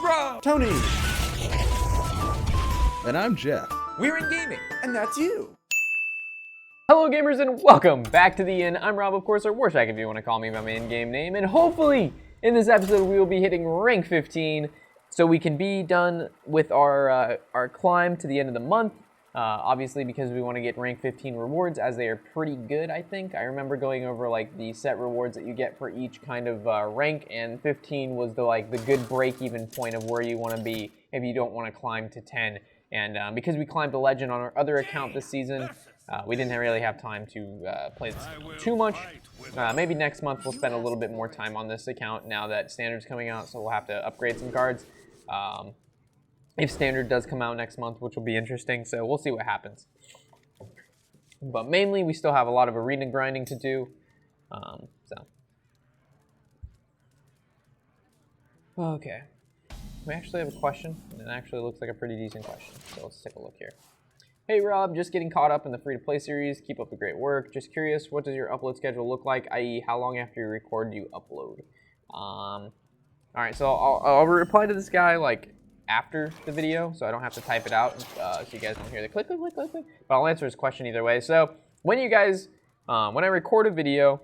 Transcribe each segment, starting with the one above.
Rob. Tony. And I'm Jeff. We're in gaming. And that's you. Hello gamers and welcome back to the Inn. I'm Rob, of course, or Warshack if you want to call me by my in-game name. And hopefully, in this episode, we will be hitting rank 15 so we can be done with our climb to the end of the month. Obviously, because we want to get rank 15 rewards, as they are pretty good, I think. I remember going over like the set rewards that you get for each kind of rank, and 15 was the good break-even point of where you want to be if you don't want to climb to 10. And because we climbed a legend on our other account this season, we didn't really have time to play this too much. Maybe next month we'll spend a little bit more time on this account now that Standard's coming out, so we'll have to upgrade some cards. If Standard does come out next month, which will be interesting, so we'll see what happens. But mainly, we still have a lot of arena grinding to do. Okay. We actually have a question, and it actually looks like a pretty decent question, so let's take a look here. Hey Rob, just getting caught up in the free-to-play series. Keep up the great work. Just curious, what does your upload schedule look like, i.e. how long after you record do you upload? Alright, so I'll reply to this guy like after the video, so I don't have to type it out, so you guys don't hear the click, click, click, click, click. But I'll answer his question either way. So when you guys, when I record a video,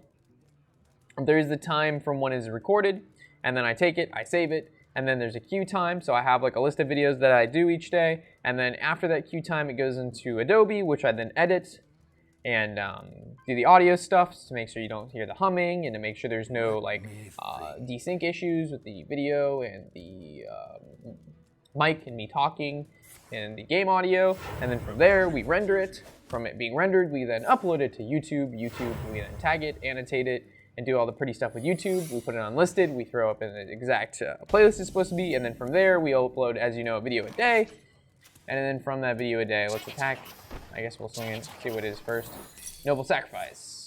there's the time from when it's recorded, and then I take it, I save it, and then there's a queue time, so I have like a list of videos that I do each day, and then after that queue time, it goes into Adobe, which I then edit, and do the audio stuff to make sure you don't hear the humming, and to make sure there's no like desync issues with the video and the mic and me talking and the game audio, and then from there we render it. From it being rendered, we then upload it to YouTube. We then tag it, annotate it, and do all the pretty stuff with YouTube. We put it on listed, we throw up in the exact playlist it's supposed to be, and then from there we upload, as you know, a video a day. And then from that video a day, let's attack. I guess we'll swing in, see what it is first. Noble Sacrifice.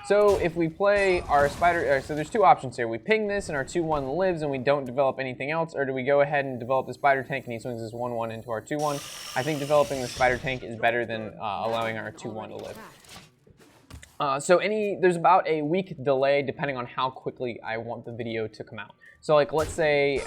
So if we play our spider, so there's two options here. We ping this and our 2-1 lives and we don't develop anything else, or do we go ahead and develop the spider tank and he swings his 1-1 into our 2-1? I think developing the spider tank is better than allowing our 2-1 to live. There's about a week delay depending on how quickly I want the video to come out. So like, let's say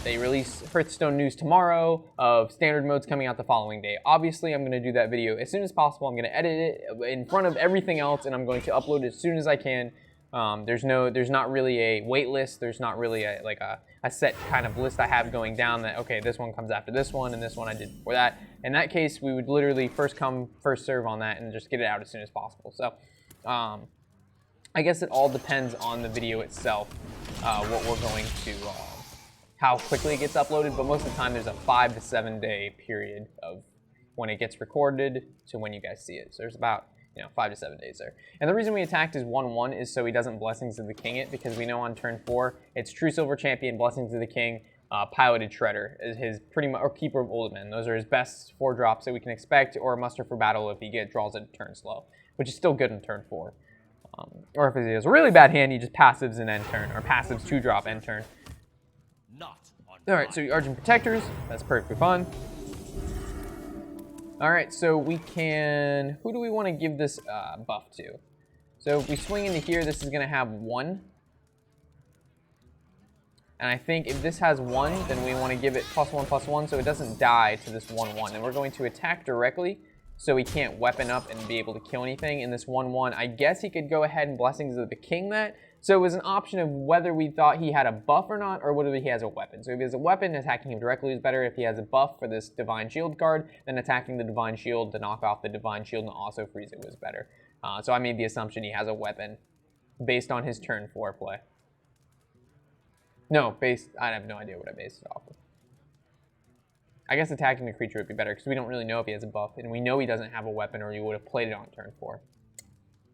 they release Hearthstone news tomorrow of standard modes coming out the following day. Obviously, I'm gonna do that video as soon as possible. I'm gonna edit it in front of everything else, and I'm going to upload it as soon as I can. There's not really a wait list. There's not really a set kind of list I have going down that, okay, this one comes after this one, and this one I did before that. In that case, we would literally first come, first serve on that, and just get it out as soon as possible. So, I guess it all depends on the video itself, what we're going to, how quickly it gets uploaded, but most of the time there's a 5 to 7 day period of when it gets recorded to when you guys see it. So there's about, 5 to 7 days there. And the reason we attacked his 1-1 is so he doesn't Blessings of the King it, because we know on turn 4, it's True Silver Champion, Blessings of the King, Piloted Shredder is his or Keeper of Old Men. Those are his best 4 drops that we can expect, or Muster for Battle if he draws it turn slow, which is still good in turn 4. Or if he has a really bad hand, he just passives an end turn, or passives 2-drop end turn. Alright, so Argent Protectors, that's perfectly fun. Alright, so we can, who do we want to give this buff to? So if we swing into here, this is going to have 1. And I think if this has 1, then we want to give it +1/+1 so it doesn't die to this 1-1. And we're going to attack directly, so he can't weapon up and be able to kill anything. In this 1-1, I guess he could go ahead and Blessings of the King that. So it was an option of whether we thought he had a buff or not, or whether he has a weapon. So if he has a weapon, attacking him directly is better. If he has a buff for this Divine Shield card, then attacking the Divine Shield to knock off the Divine Shield and also freeze it was better. So I made the assumption he has a weapon based on his turn 4 play. No, I have no idea what I based it off of. I guess attacking the creature would be better because we don't really know if he has a buff, and we know he doesn't have a weapon or he would have played it on turn 4.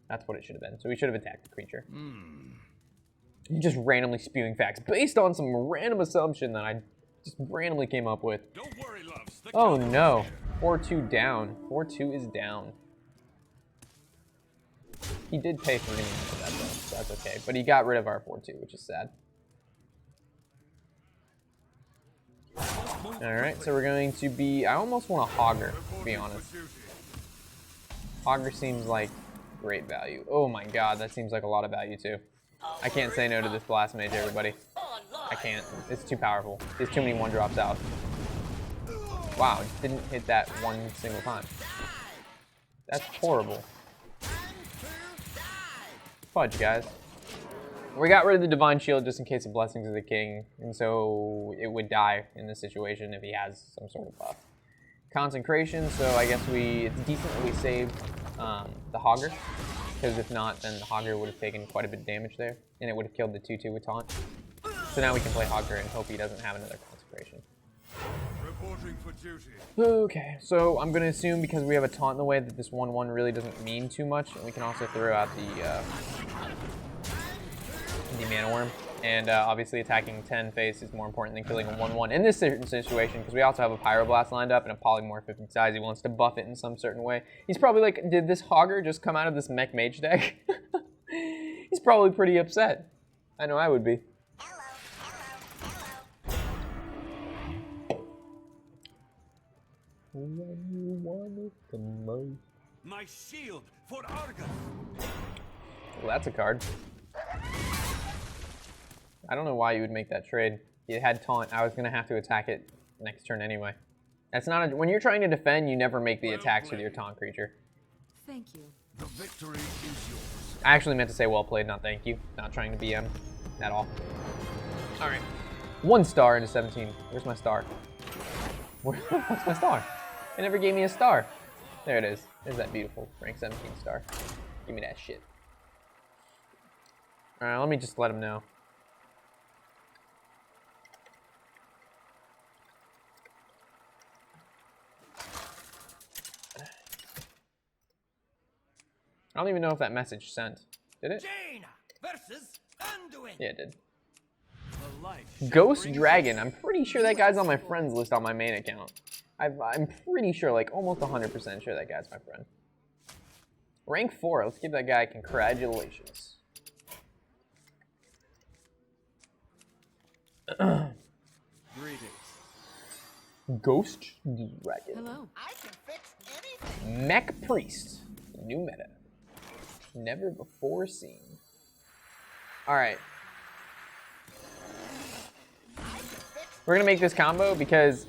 That's what it should have been. So we should have attacked the creature. Just randomly spewing facts based on some random assumption that I just randomly came up with. Don't worry, loves. Oh no, 4-2 down. 4-2 is down. He did pay for anything for that though, so that's okay. But he got rid of our 4-2, which is sad. Alright, so we're going to be, I almost want a Hogger, to be honest. Hogger seems like great value. Oh my god, that seems like a lot of value too. I can't say no to this Blast Mage, everybody. I can't. It's too powerful. There's too many 1-drops out. Wow, it didn't hit that one single time. That's horrible. Fudge, guys. We got rid of the Divine Shield just in case of Blessings of the King, and so it would die in this situation if he has some sort of buff. Consecration, so I guess it's decent that we saved the Hogger, because if not, then the Hogger would have taken quite a bit of damage there, and it would have killed the 2/2 with taunt. So now we can play Hogger and hope he doesn't have another Consecration. Reporting for duty. Okay, so I'm going to assume because we have a taunt in the way that this 1/1 really doesn't mean too much, and we can also throw out the Mana Worm. And obviously attacking 10 face is more important than killing a 1/1 in this certain situation, because we also have a Pyroblast lined up and a Polymorph if he decides he wants to buff it in some certain way. He's probably like, did this Hogger just come out of this Mech Mage deck? He's probably pretty upset. I know I would be. When you want it the most. My shield for Argon. Well, that's a card. I don't know why you would make that trade. You had taunt. I was gonna have to attack it next turn anyway. That's not when you're trying to defend, you never make the attacks with your taunt creature. Thank you. The victory is yours. I actually meant to say well played, not thank you. Not trying to BM at all. All right, 1 star into 17. Where's my star? What's my star? It never gave me a star. There it is. There's that beautiful rank 17 star. Give me that shit. All right, let me just let him know. I don't even know if that message sent. Did it? Jaina versus Anduin. Yeah, it did. The light shall Ghost bring Dragon. I'm pretty sure that guy's on my friends list on my main account. I'm pretty sure, like almost 100% sure that guy's my friend. Rank 4. Let's give that guy congratulations. greetings. Ghost Dragon. Hello. I can fix anything. Mech Priest. New meta. Never before seen. Alright. We're gonna make this combo because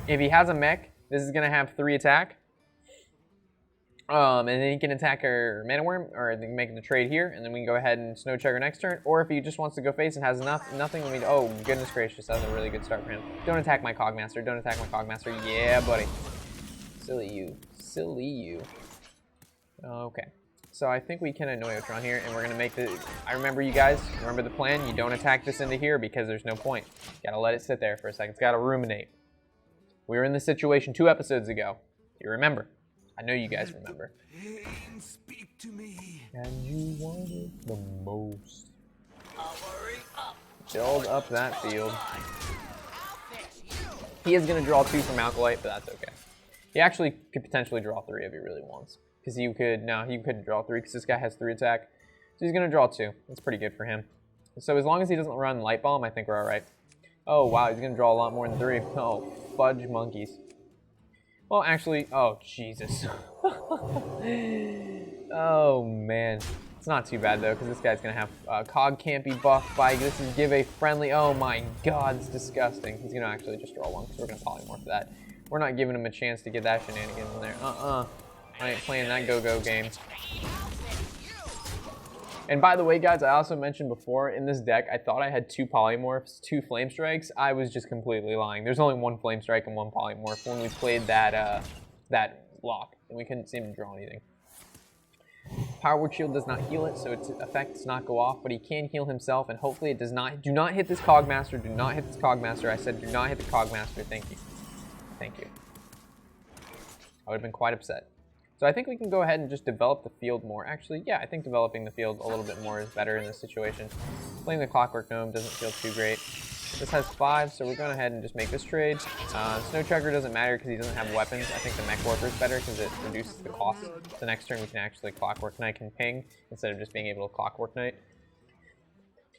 if he has a mech, this is gonna have 3 attack. And then he can attack our Mana Worm, or they can make the trade here, and then we can go ahead and Snow Chugger next turn. Or if he just wants to go face and has nothing, I mean, oh goodness gracious, that was a really good start for him. Don't attack my Cogmaster, don't attack my Cogmaster. Yeah, buddy. Silly you. Silly you. Okay. So I think we can annoy Otron here, and we're gonna make the. I remember you guys. Remember the plan. You don't attack this into here because there's no point. Gotta let it sit there for a second. It's gotta ruminate. We were in this situation 2 episodes ago. You remember? I know you guys remember. Pain, speak to me. And you want it the most. Hurry up. Build up that field. I'll fix you. He is gonna draw 2 from Alkalite, but that's okay. He actually could potentially draw 3 if he really wants. Because you could, no, he couldn't draw 3 because this guy has 3 attack. So he's gonna draw 2. That's pretty good for him. So as long as he doesn't run Light Bomb, I think we're all right. Oh wow, he's gonna draw a lot more than 3. Oh, fudge monkeys. Well, actually, oh Jesus. Oh man, it's not too bad though, because this guy's gonna have Cog can't be buffed by. This is give a friendly. Oh my God, it's disgusting. He's gonna actually just draw 1 because we're gonna polymorph that. We're not giving him a chance to get that shenanigans in there. I ain't playing that go-go game. And by the way, guys, I also mentioned before, in this deck, I thought I had 2 polymorphs, 2 flame strikes. I was just completely lying. There's only 1 flame strike and 1 polymorph when we played that that lock, and we couldn't seem to draw anything. Power Word Shield does not heal it, so its effect does not go off, but he can heal himself, and hopefully it does not. Do not hit this Cogmaster. Do not hit this Cogmaster. I said do not hit the Cogmaster. Thank you. Thank you. I would have been quite upset. So I think we can go ahead and just develop the field more. Actually, yeah, I think developing the field a little bit more is better in this situation. Playing the Clockwork Gnome doesn't feel too great. This has 5, so we're going ahead and just make this trade. Snow Chugger doesn't matter because he doesn't have weapons. I think the Mech Warper is better because it reduces the cost. The next turn we can actually Clockwork Knight and ping instead of just being able to Clockwork Knight.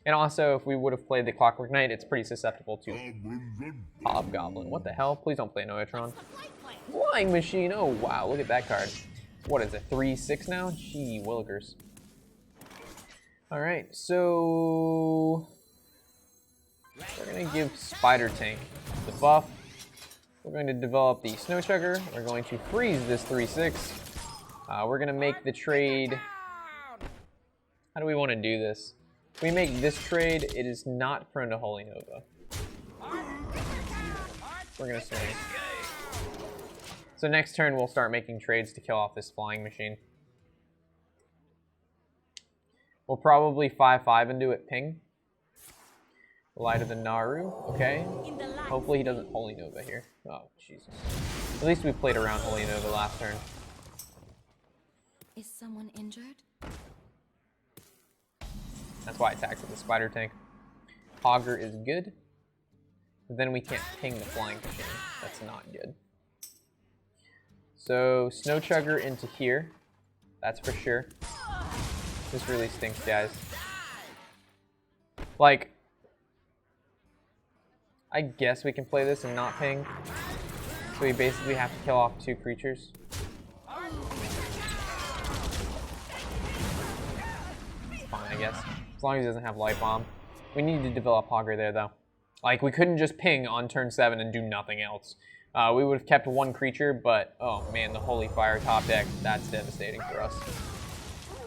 And also, if we would have played the Clockwork Knight, it's pretty susceptible to Hobgoblin. What the hell? Please don't play Noyatron. Flying Machine. Oh, wow. Look at that card. What is it? 3/6 now? Gee willikers. All right. So We're going to give Spider Tank the buff. We're going to develop the Snow Chugger. We're going to freeze this 3/6. We're going to make the trade. How do we want to do this? If we make this trade, it is not prone to Holy Nova. We're going to swing. So next turn, we'll start making trades to kill off this flying machine. We'll probably 5/5 into it ping. Light of the Naru, okay. Hopefully he doesn't Holy Nova here. Oh, Jesus. At least we played around Holy Nova last turn. Is someone injured? That's why I attacked with the Spider Tank. Hogger is good. But then we can't ping the flying machine. That's not good. So, Snow Chugger into here. That's for sure. This really stinks, guys. Like, I guess we can play this and not ping. So we basically have to kill off 2 creatures. It's fine, I guess. As long as he doesn't have Light Bomb. We need to develop Hogger there, though. Like, we couldn't just ping on turn 7 and do nothing else. We would have kept 1 creature, but, oh man, the Holy Fire top deck, that's devastating for us.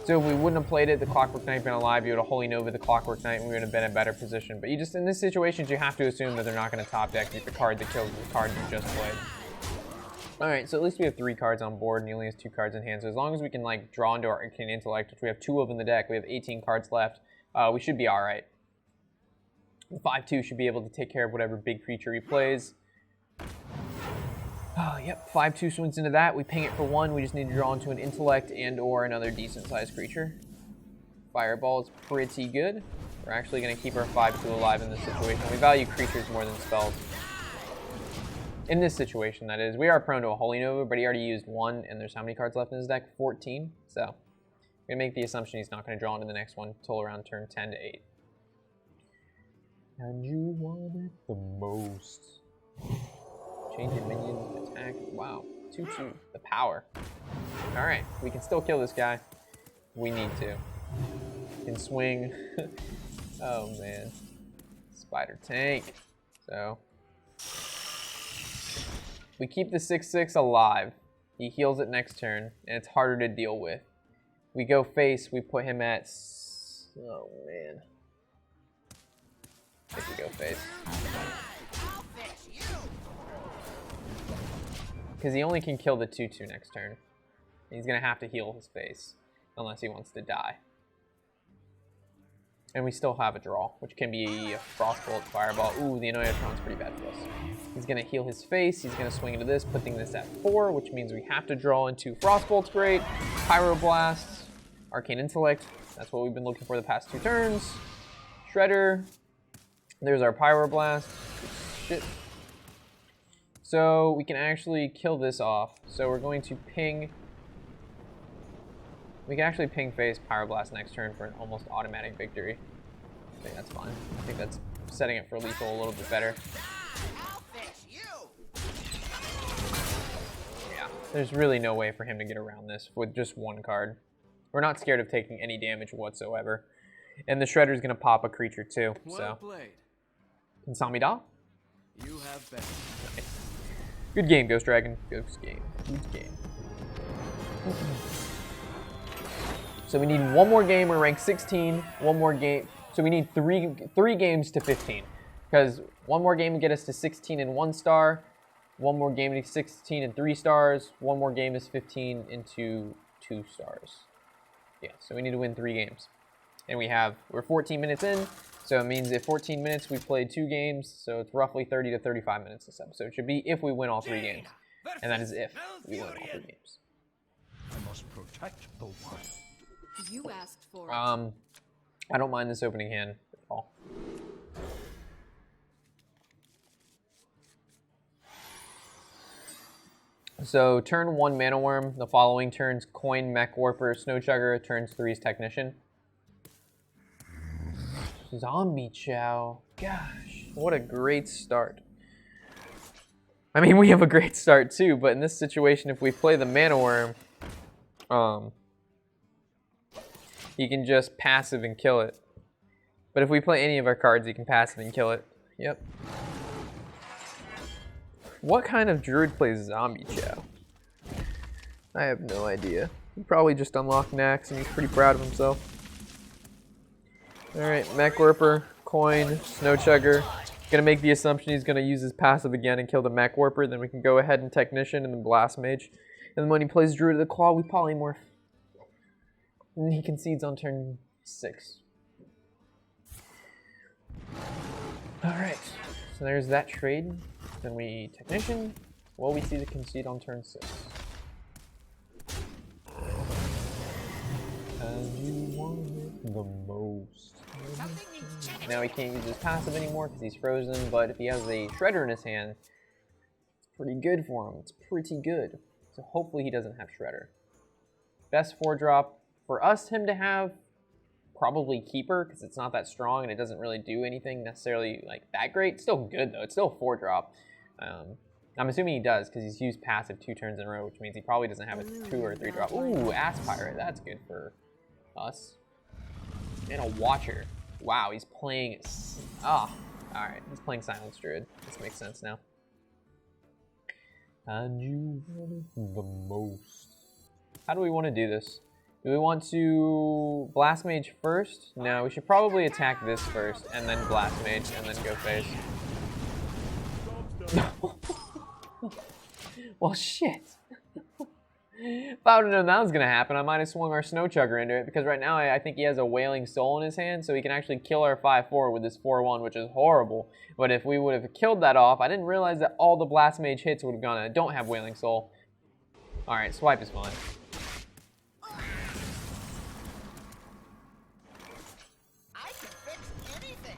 So if we wouldn't have played it, the Clockwork Knight been alive, you would have Holy Nova the Clockwork Knight, and we would have been in a better position. But you just, in this situation, you have to assume that they're not going to top deck the card that kills the card you just played. Alright, so at least we have 3 cards on board, and he only has 2 cards in hand. So as long as we can, like, draw into our Arcane Intellect, which we have 2 of in the deck, we have 18 cards left, we should be alright. 5/2 should be able to take care of whatever big creature he plays. Oh, yep, 5/2 swings into that. We ping it for 1. We just need to draw into an Intellect and or another decent-sized creature. Fireball is pretty good. We're actually going to keep our 5/2 alive in this situation. We value creatures more than spells. In this situation, that is. We are prone to a Holy Nova, but he already used 1, and there's how many cards left in his deck? 14. So, I'm going to make the assumption he's not going to draw into the next one until around turn 10 to 8. And you want it the most. Change your minion attack. Wow. 2/2. The power. Alright. We can still kill this guy. We need to. Can swing. Oh, man. Spider Tank. So. We keep the 6/6 alive. He heals it next turn. And it's harder to deal with. We go face. We put him at... Oh, man. I think we go face. Because he only can kill the 2/2 next turn. He's going to have to heal his face. Unless he wants to die. And we still have a draw, which can be a Frostbolt, Fireball. Ooh, the Annoyatron's pretty bad for us. He's going to heal his face. He's going to swing into this, putting this at 4, which means we have to draw into Frostbolt's great. Pyroblast, Arcane Intellect. That's what we've been looking for the past 2 turns. Shredder. There's our Pyroblast. Shit. So we can actually kill this off. So we're going to ping. We can actually ping face Pyroblast next turn for an almost automatic victory. I think that's fine. I think that's setting it for lethal a little bit better. Yeah, there's really no way for him to get around this with just 1 card. We're not scared of taking any damage whatsoever. And the Shredder's going to pop a creature too. Well So. played. Samida? You have been. Nice. Good game, Ghost Dragon. Ghost game. Good game. So we need 1 more game. We're ranked 16. 1 more game. So we need three games to 15. Because 1 more game would get us to 16 and 1 star. 1 more game to 16 and 3 stars. 1 more game is 15 into 2 stars. Yeah, so we need to win 3 games. And we're 14 minutes in. So it means if 14 minutes, we've played 2 games. So it's roughly 30 to 35 minutes this episode should be if we win all 3 games. And that is if we win all 3 games. I must protect the one. You asked for it. I don't mind this opening hand at all. So turn 1 Mana Worm. The following turns Coin, Mech Warper, Snow Chugger. Turns 3's Technician. Zombie Chow. Gosh, what a great start. I mean, we have a great start too, but in this situation, if we play the Mana Worm, he can just passive and kill it. But if we play any of our cards, he can passive and kill it. Yep. What kind of druid plays zombie chow? I have no idea. He probably just unlocked Nax and he's pretty proud of himself. Alright, Mech Warper, Coin, Snow Chugger. Gonna make the assumption he's gonna use his passive again and kill the Mech Warper, then we can go ahead and Technician and then Blast Mage. And then when he plays Druid of the Claw, we Polymorph. And then he concedes on turn 6. Alright, so there's that trade. Then we Technician. Well, we see the concede on turn 6. And you want it the most. Now he can't use his passive anymore because he's frozen, but if he has a Shredder in his hand, it's pretty good for him. It's pretty good. So hopefully he doesn't have Shredder. Best 4-drop for us, him to have, probably Keeper, because it's not that strong and it doesn't really do anything necessarily like that great. It's still good though. It's still a 4-drop. I'm assuming he does because he's used passive 2 turns in a row, which means he probably doesn't have a 2 or 3 drop. Ooh, Ass Pirate. That's good for us. And a Watcher. Wow, he's playing. Alright. He's playing Silence Druid. This makes sense now. And you want it the most. How do we want to do this? Do we want to Blast Mage first? No, we should probably attack this first, and then Blast Mage, and then go face. Well, shit. If I would have known that was going to happen, I might have swung our Snow Chugger into it, because right now I think he has a Wailing Soul in his hand, so he can actually kill our 5-4 with this 4-1, which is horrible. But if we would have killed that off, I didn't realize that all the Blast Mage hits would have gone, I don't have Wailing Soul. Alright, swipe is fine. I can fix anything.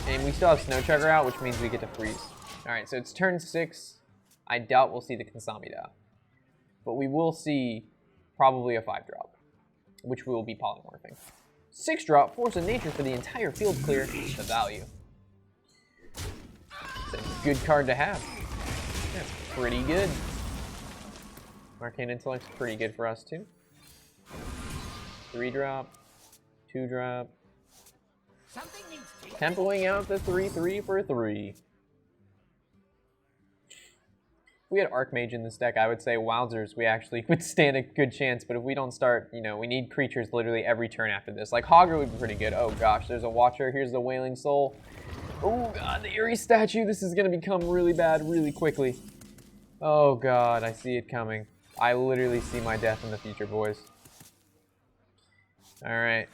And we still have Snow Chugger out, which means we get to freeze. Alright, so it's turn 6. I doubt we'll see the Consamida. But we will see probably a 5-drop, which we will be polymorphing. 6-drop, Force of Nature for the entire field clear, the value. It's a good card to have. That's pretty good. Arcane Intellect's pretty good for us too. 3-drop, 2-drop. Something needs to Tempoing out the 3/3 for 3. If we had Archmage in this deck, I would say wowzers, we actually would stand a good chance, but if we don't start, you know, we need creatures literally every turn after this. Like Hogger would be pretty good. Oh gosh, there's a Watcher, here's the Wailing Soul. Oh god, the Eerie Statue, this is gonna become really bad really quickly. Oh god, I see it coming. I literally see my death in the future, boys. Alright.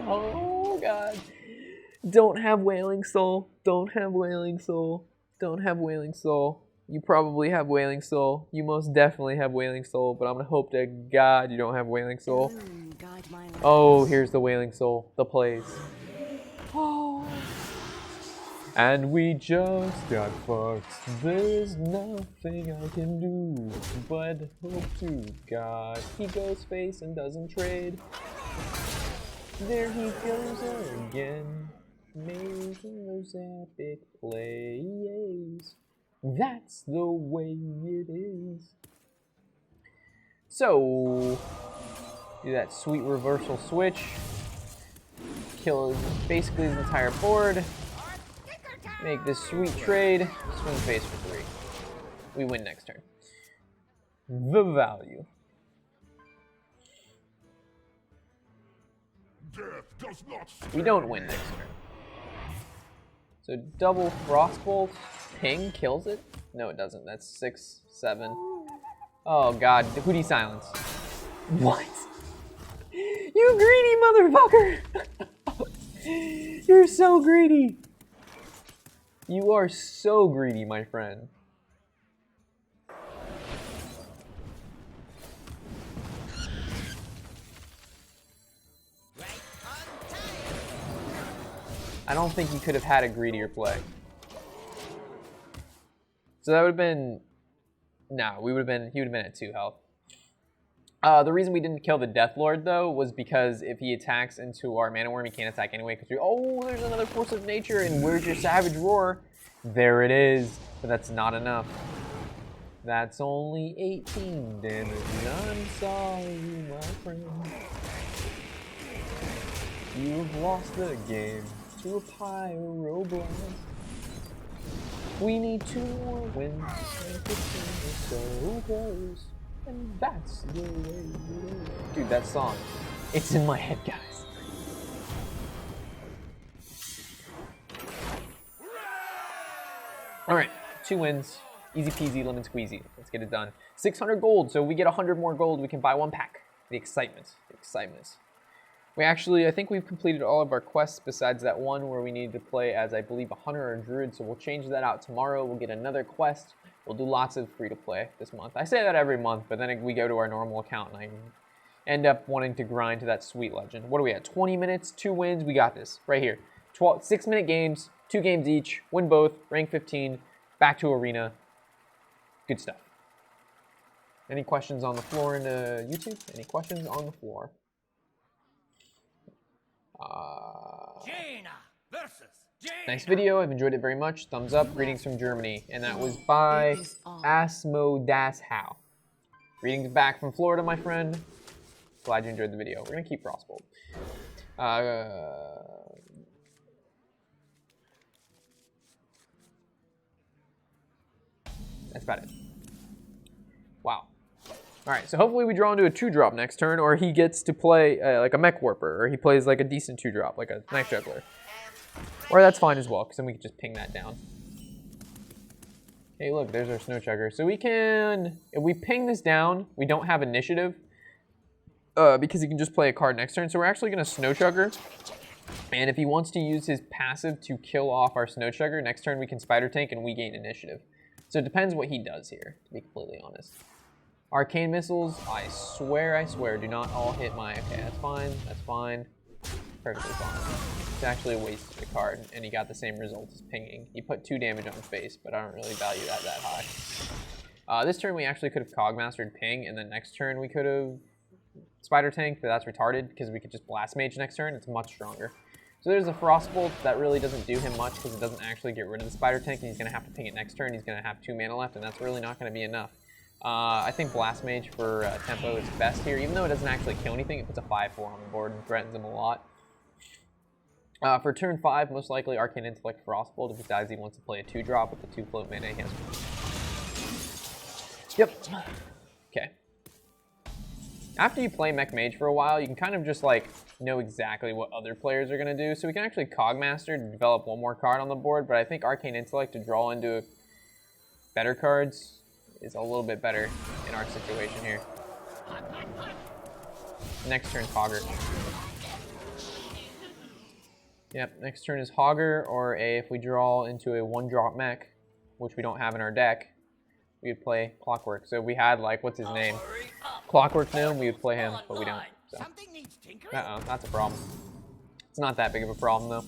Oh god. Don't have Wailing Soul. Don't have Wailing Soul. Don't have Wailing Soul. You probably have Wailing Soul. You most definitely have Wailing Soul, but I'm gonna hope to God you don't have Wailing Soul. Oh, here's the Wailing Soul. The plays. Oh. And we just got fucked. There's nothing I can do but hope to God he goes face and doesn't trade. There he goes again, making those epic plays. That's the way it is. So, do that sweet reversal switch. Kill basically his entire board. Make this sweet trade. Swing face for 3. We win next turn. The value. We don't win next turn. So double Frostbolt. Ping kills it? No, it doesn't. That's 6, 7. Oh god, Hootie Silence. What? You greedy motherfucker! You're so greedy. You are so greedy, my friend. I don't think he could have had a greedier play. So that would have been... No, he would have been at 2 health. The reason we didn't kill the Death Lord, though, was because if he attacks into our Mana Worm, he can't attack anyway. Because oh, there's another Force of Nature, and where's your Savage Roar? There it is. But that's not enough. That's only 18 damage. I'm sorry, my friend. You've lost the game to a pyro blast. We need 2 more wins. Make the team so close. And that's the way. Dude, that song. It's in my head, guys. Alright, 2 wins. Easy peasy, lemon squeezy. Let's get it done. 600 gold, so we get 100 more gold, we can buy 1 pack. The excitement. The excitement. We actually, I think we've completed all of our quests besides that one where we need to play as, I believe, a hunter or a druid, so we'll change that out tomorrow. We'll get another quest. We'll do lots of free-to-play this month. I say that every month, but then we go to our normal account and I end up wanting to grind to that sweet legend. What are we at? 20 minutes, 2 wins. We got this right here. 6-minute games, 2 games each, win both, rank 15, back to arena. Good stuff. Any questions on the floor in YouTube? Any questions on the floor? Jaina versus Jaina. Nice video. I've enjoyed it very much. Thumbs up. Greetings from Germany. And that was by Asmo Das How. Greetings back from Florida, my friend. Glad you enjoyed the video. We're going to keep Frostbolt. That's about it. Wow. Alright, so hopefully we draw into a 2-drop next turn, or he gets to play like a Mech Warper, or he plays like a decent 2-drop, like a Knife Juggler. Or that's fine as well, because then we can just ping that down. Hey, look, there's our Snow Chugger. So we can, if we ping this down, we don't have initiative, because he can just play a card next turn. So we're actually going to Snow Chugger. And if he wants to use his passive to kill off our Snow Chugger, next turn we can Spider Tank and we gain initiative. So it depends what he does here, to be completely honest. Arcane Missiles, I swear, do not all hit my... Okay, that's fine. Perfectly fine. It's actually a waste of the card, and he got the same result as pinging. He put 2 damage on his face, but I don't really value that high. This turn we actually could have Cogmastered Ping, and then next turn we could have Spider Tank, but that's retarded, because we could just Blast Mage next turn. It's much stronger. So there's a Frostbolt that really doesn't do him much, because it doesn't actually get rid of the Spider Tank, and he's going to have to ping it next turn. He's going to have 2 mana left, and that's really not going to be enough. I think Blast Mage for tempo is best here, even though it doesn't actually kill anything. It puts a 5/4 on the board and threatens him a lot. For turn 5, most likely Arcane Intellect Frostbolt. If he dies, he wants to play a 2-drop with the 2 float mana he has. Yep. Okay. After you play Mech Mage for a while, you can kind of just like know exactly what other players are going to do. So we can actually Cogmaster to develop 1 more card on the board, but I think Arcane Intellect to draw into better cards is a little bit better in our situation here. Next turn, Hogger. Yep, next turn is Hogger, or if we draw into a 1-drop mech, which we don't have in our deck, we would play Clockwork. So if we had, like, what's his name? Clockwork Gnome, we would play him, but we don't. So. Something needs tinkering. Uh-oh, that's a problem. It's not that big of a problem, though.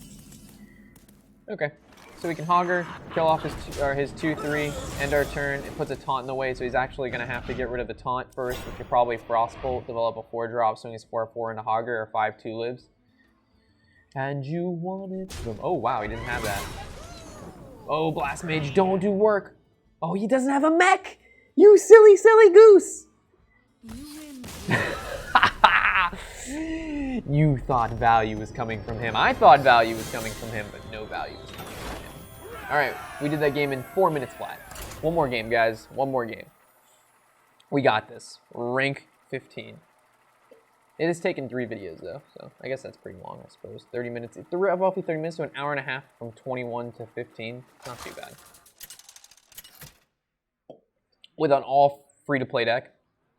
Okay. So we can Hogger, kill off his 2/3, end our turn. It puts a taunt in the way, so he's actually going to have to get rid of the taunt first, which would probably Frostbolt, develop a 4-drop, so he's 4/4 into Hogger, or 5/2 lives. And you wanted them. Oh, wow, he didn't have that. Oh, Blast Mage, don't do work. Oh, he doesn't have a mech. You silly, silly goose. You win. You thought value was coming from him. I thought value was coming from him, but no value was coming from him. All right, we did that game in 4 minutes flat. 1 more game, guys. 1 more game. We got this. Rank 15. It has taken 3 videos, though, so I guess that's pretty long, I suppose. 30 minutes. Roughly 30 minutes to an hour and a half from 21 to 15. Not too bad. With an all free-to-play deck.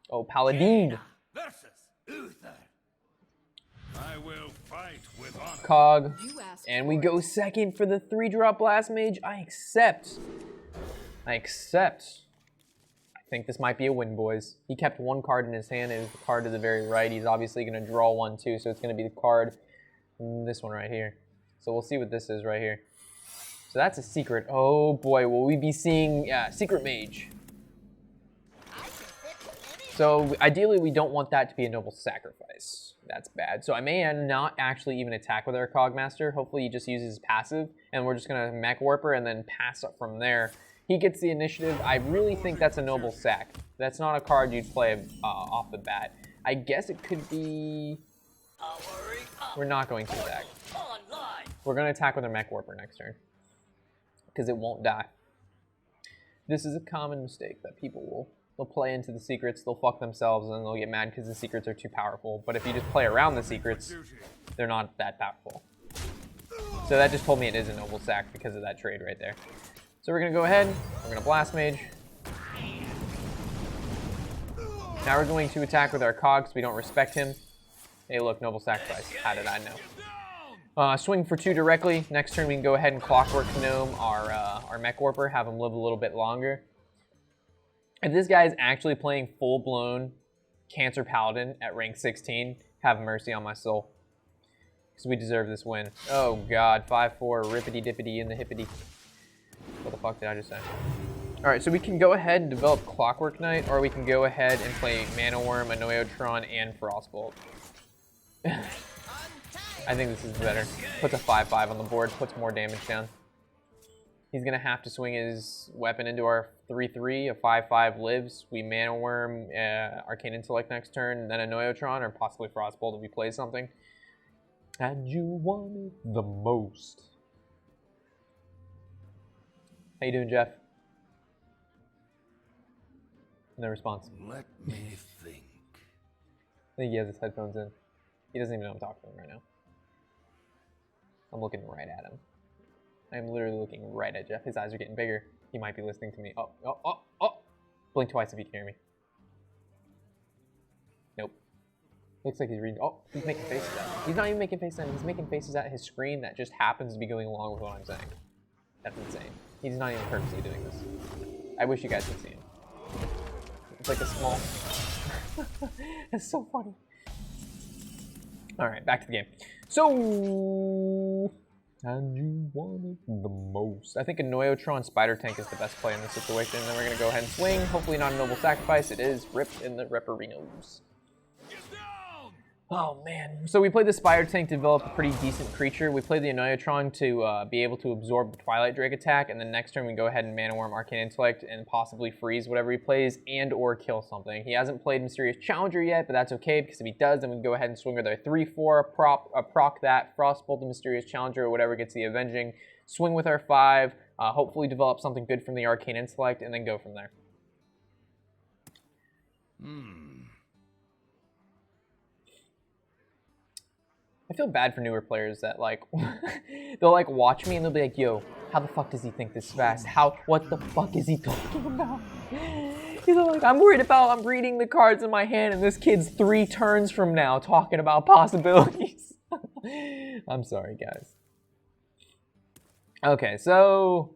Oh, Paladin. Versus Uther. I will fight with honor. Cog. You asked And we for go it. second for the 3-drop Blast Mage. I accept. I think this might be a win, boys. He kept 1 card in his hand. It was the card to the very right. He's obviously going to draw 1 too, so it's going to be the card, this one right here. So we'll see what this is right here. So that's a secret. Oh boy, will we be seeing Secret Mage. I can fix anything. So ideally, we don't want that to be a noble sacrifice. That's bad. So I may not actually even attack with our Cogmaster. Hopefully he just uses passive, and we're just going to Mech Warper and then pass up from there. He gets the initiative. I really think that's a noble sack. That's not a card you'd play off the bat. I guess it could be We're not going to attack. We're going to attack with our Mech Warper next turn. Because it won't die. This is a common mistake that people will. They'll play into the secrets, they'll fuck themselves, and then they'll get mad because the secrets are too powerful. But if you just play around the secrets, they're not that powerful. So that just told me it is a noble sack because of that trade right there. So we're going to go ahead, we're going to Blast Mage. Now we're going to attack with our Cog because we don't respect him. Hey look, noble sacrifice. How did I know? Swing for 2 directly. Next turn we can go ahead and Clockwork Gnome our Mech Warper, have him live a little bit longer. If this guy is actually playing full-blown Cancer Paladin at rank 16, have mercy on my soul. Because we deserve this win. Oh god, 5-4, rippity-dippity in the hippity. What the fuck did I just say? Alright, so we can go ahead and develop Clockwork Knight, or we can go ahead and play Mana Worm, Anoyotron, and Frostbolt. I think this is better. Puts a 5-5 on the board, puts more damage down. He's going to have to swing his weapon into our 3-3, a 5-5 lives. We Mana Worm, Arcane Intellect next turn, then Anoyotron, or possibly Frostbolt if he plays something. And you want it the most. How you doing, Jeff? No response. Let me think. I think he has his headphones in. He doesn't even know I'm talking to him right now. I'm looking right at him. I'm literally looking right at Jeff. His eyes are getting bigger. He might be listening to me. Oh, oh, oh, oh! Blink twice if you can hear me. Nope. Looks like he's reading. Oh, he's making faces at me. He's not even making faces at me. He's making faces at his screen that just happens to be going along with what I'm saying. That's insane. He's not even purposely doing this. I wish you guys could see him. It's like a small... That's so funny. Alright, back to the game. So... And you want it the most. I think a Noyotron Spider Tank is the best play in this situation. Then we're going to go ahead and swing. Hopefully not a noble sacrifice. It is ripped in the Reparinos. Oh, man. So we played the Spider Tank to develop a pretty decent creature. We played the Anoyotron to be able to absorb the Twilight Drake attack. And then next turn we go ahead and Mana Worm Arcane Intellect and possibly freeze whatever he plays and or kill something. He hasn't played Mysterious Challenger yet, but that's okay because if he does, then we can go ahead and swing with our 3-4, proc that, Frostbolt the Mysterious Challenger or whatever gets the Avenging. Swing with our 5, hopefully develop something good from the Arcane Intellect, and then go from there. I feel bad for newer players that, like, they'll, like, watch me and they'll be like, yo, how the fuck does he think this fast? What the fuck is he talking about? He's like, I'm worried about, I'm reading the cards in my hand and this kid's 3 turns from now talking about possibilities. I'm sorry, guys. Okay, so,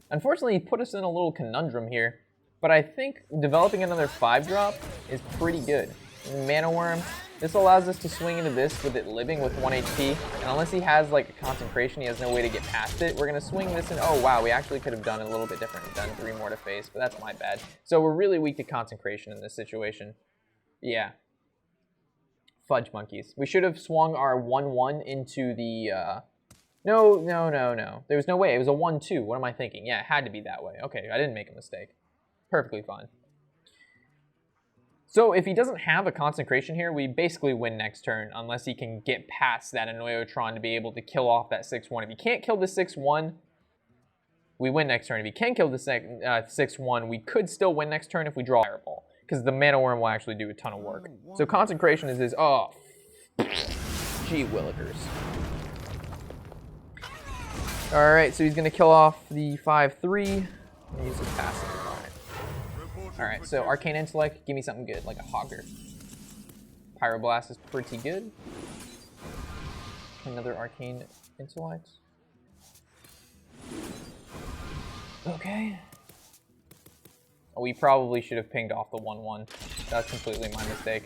unfortunately, he put us in a little conundrum here, but I think developing another 5-drop is pretty good. Mana Worm. This allows us to swing into this with it living with 1 HP, and unless he has like a concentration, he has no way to get past it. We're gonna swing this and oh wow, we actually could have done it a little bit different, done 3 more to face, but that's my bad. So we're really weak to concentration in this situation. Yeah. Fudge monkeys. We should have swung our 1-1 into the, no. There was no way, it was a 1-2, what am I thinking? Yeah, it had to be that way. Okay, I didn't make a mistake. Perfectly fine. So if he doesn't have a concentration here, we basically win next turn unless he can get past that Anoyotron to be able to kill off that 6-1. If he can't kill the 6-1, we win next turn. If he can kill the 6-1, we could still win next turn if we draw Fireball, because the Mana Worm will actually do a ton of work. So concentration is his, oh, gee willikers. All right, so he's gonna kill off the 5-3 and use his passive. Alright, so Arcane Intellect, give me something good, like a Hogger. Pyroblast is pretty good. Another Arcane Intellect. Okay. Oh, we probably should have pinged off the 1-1. That's completely my mistake.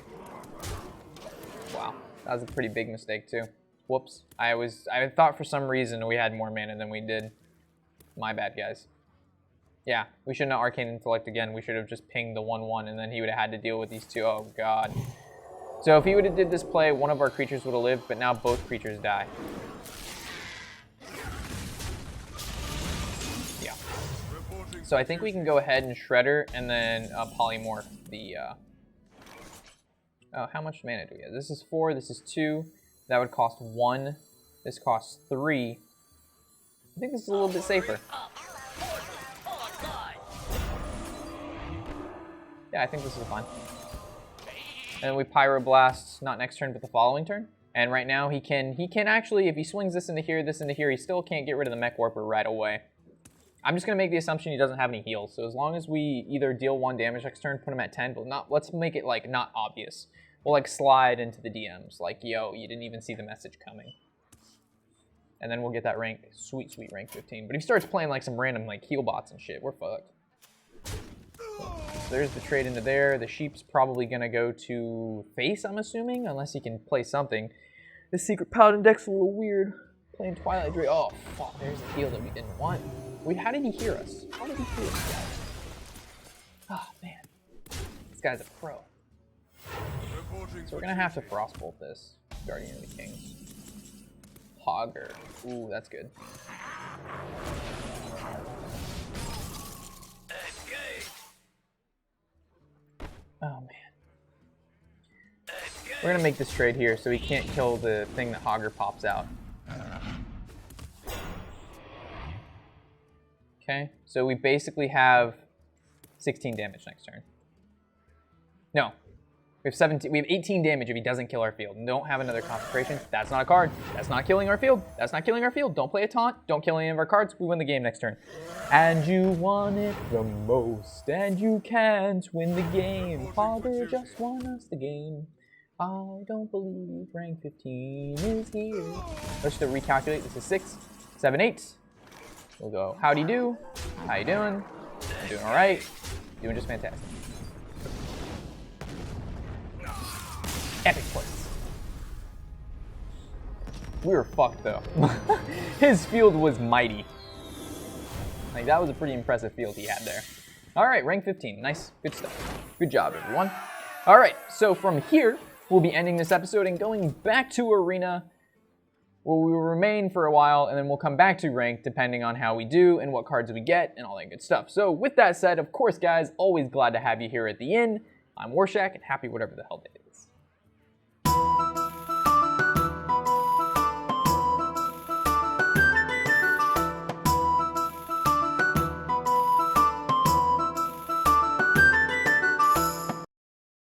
Wow, that was a pretty big mistake too. Whoops. I thought for some reason we had more mana than we did. My bad, guys. Yeah, we shouldn't have Arcane Intellect again. We should have just pinged the 1-1, and then he would have had to deal with these 2. Oh, God. So if he would have did this play, one of our creatures would have lived, but now both creatures die. Yeah. So I think we can go ahead and Shredder and then polymorph the Oh, how much mana do we have? This is 4, this is 2. That would cost 1. This costs 3. I think this is a little bit safer. Yeah, I think this is fine. And we Pyroblast, not next turn, but the following turn. And right now he can actually, if he swings this into here, he still can't get rid of the Mech Warper right away. I'm just gonna make the assumption he doesn't have any heals. So as long as we either deal 1 damage next turn, put him at 10, but not, let's make it like not obvious. We'll like slide into the DMs, like, yo, you didn't even see the message coming. And then we'll get that rank, sweet, sweet rank 15. But if he starts playing like some random like heal bots and shit, we're fucked. So there's the trade into there. The sheep's probably gonna go to face, I'm assuming, unless he can play something. The secret paladin deck's a little weird. Playing Twilight Dray. Oh fuck, there's a heal that we didn't want. Wait, how did he hear us? How did he hear us, guys? Oh man, this guy's a pro. So we're gonna have to Frostbolt this Guardian of the Kings. Hogger. Ooh, that's good. Oh man. We're gonna make this trade here so he can't kill the thing that Hogger pops out. Okay, so we basically have 16 damage next turn. No. We have 17. We have 18 damage if he doesn't kill our field. Don't have another concentration. That's not a card. That's not killing our field. That's not killing our field. Don't play a taunt. Don't kill any of our cards. We win the game next turn. And you want it the most, and you can't win the game. Father just won us the game. I don't believe rank 15 is here. Let's just recalculate. This is 6, 7, 8. We'll go. Howdy do. How you doing? I'm doing all right. Doing just fantastic. Epic plays. We were fucked though. His field was mighty. Like that was a pretty impressive field he had there. All right, rank 15, nice, good stuff. Good job, everyone. All right, so from here, we'll be ending this episode and going back to Arena, where we will remain for a while, and then we'll come back to rank depending on how we do and what cards we get and all that good stuff. So with that said, of course, guys, always glad to have you here at the inn. I'm Warshack and happy whatever the hell day it is.